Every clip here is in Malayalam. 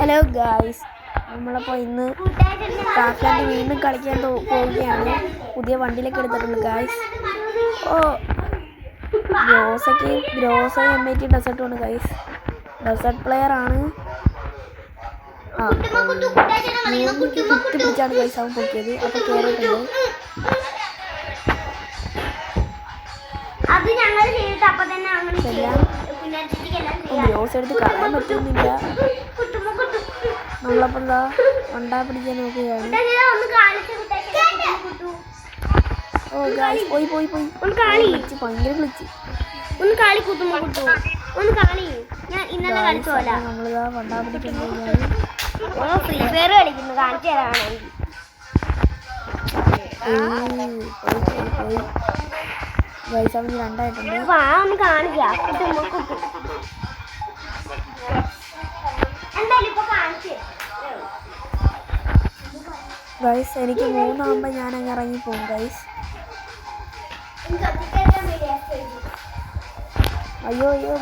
ഹലോ ഗായ്സ്, നമ്മളപ്പോൾ ഇന്ന് കാക്കാൻ്റെ വീണ്ടും കളിക്കാൻ പോവുകയാണ്. പുതിയ വണ്ടിയിലൊക്കെ എടുത്തിട്ടുണ്ട് ഗായ്സ്. ഓ ഗ്രോസ MIT ഡെസേർട്ടാണ് ഗായ്സ്. ഡെസേർട്ട് പ്ലെയർ ആണ്. കുത്തി പിടിച്ചാണ് ഗായ്സ് അവൻ പൊക്കിയത്. അപ്പോൾ കയറിയിട്ടുണ്ട്. ഗ്രോസ് എടുത്ത് കളയാൻ പറ്റുന്നില്ല. നമ്മളപ്പോൾ എന്താ വണ്ടാ പിടിക്കാൻ നോക്കുകയാണ്. ഓ ഗായ്സ് പോയി ഭയങ്കര കളിച്ച് നമ്മളിതാ വണ്ടാ പിടിക്കാൻ പോവുകയാണ്. ഗായ്സ് അവന് രണ്ടായിട്ടുണ്ട്. ഗൈസ് എനിക്ക് 3 ആകുമ്പോൾ ഞാൻ അങ്ങ് ഇറങ്ങിപ്പോകും ഗൈസ്. അയ്യോ അയ്യോ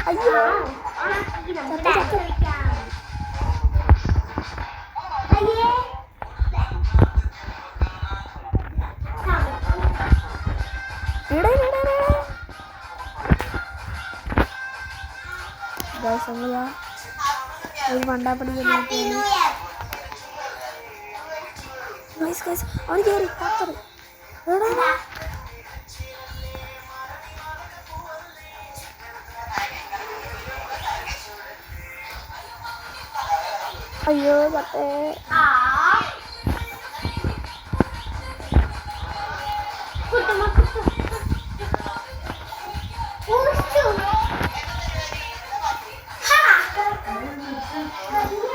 അയ്യോ ഗൈസ് നമ്മളാ ഒരു വണ്ടാപ്പടി ഗൈസ് അവന് കയറി അയ്യോ പത്തേ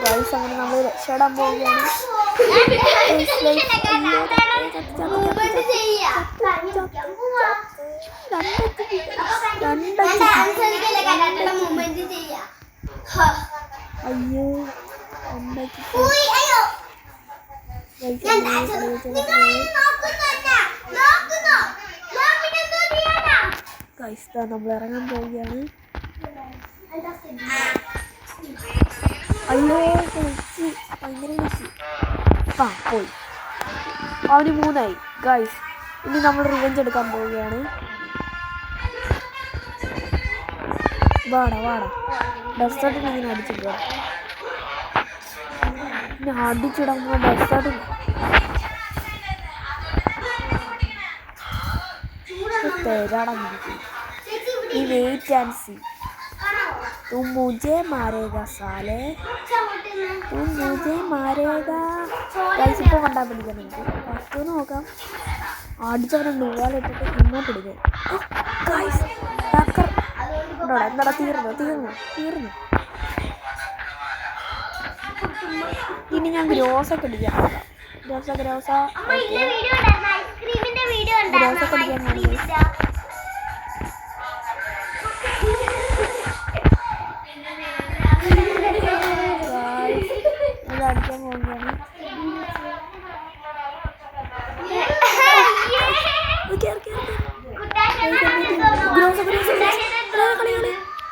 ഗൈസ് അങ്ങനെ നമ്മൾ രക്ഷപ്പെടാൻ പോവുകയാണ്. അയ്യോ ഗൈസ് നമ്മൾ ഇറങ്ങാൻ പോവുകയാണ്. അയ്യോ കളിച്ച് ഭയങ്കര കളിച്ച് പോയി. അവന് 3 ആയി ഗൈസ്. ഇനി നമ്മൾ റിവെഞ്ച് എടുക്കാൻ പോവുകയാണ്. വാടാ ഡെസേർട്ടിന് ഇങ്ങനെ അടിച്ചിട്ട് പിന്നെ അടിച്ചിടാൻ ഡെസേർട്ടിന് തരാടാ. ഈ വെയിറ്റ് ആൻഡ് സീ. तुम मुझे मारेगा साले, तुम मुझे मारेगा. ഗൈസ് ഇപ്പോൾ കണ്ടാൽ പിടിക്കുന്നുണ്ട്. ഫസ്റ്റ് നോക്കാം. അടിച്ചവനുണ്ട് ഊവാലിട്ടിട്ട് ഇങ്ങോട്ട് പിടിക്കും. ഗൈസ് ടക്കർ ഉണ്ടോടാ? എന്താടാ തീർന്നു. ഇനി ഞാൻ ഗ്രോസൊക്കെ അടിക്കാം. ഗ്രോസൊക്കെ അടിക്കാൻ അടിക്കാൻ പോകുകയാണ്.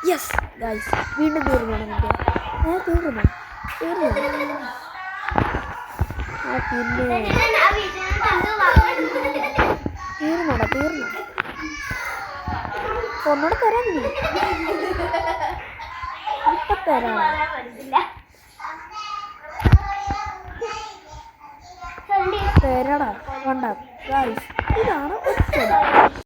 യെസ് ഗൈസ് വീണ്ടും തീർന്നു. തീർന്നു ഒന്നോടെ തരാൻ ഇപ്പൊ തരാം. തരടാ വേണ്ട ഗൈസ്. ഇതാണ് ഒറ്റ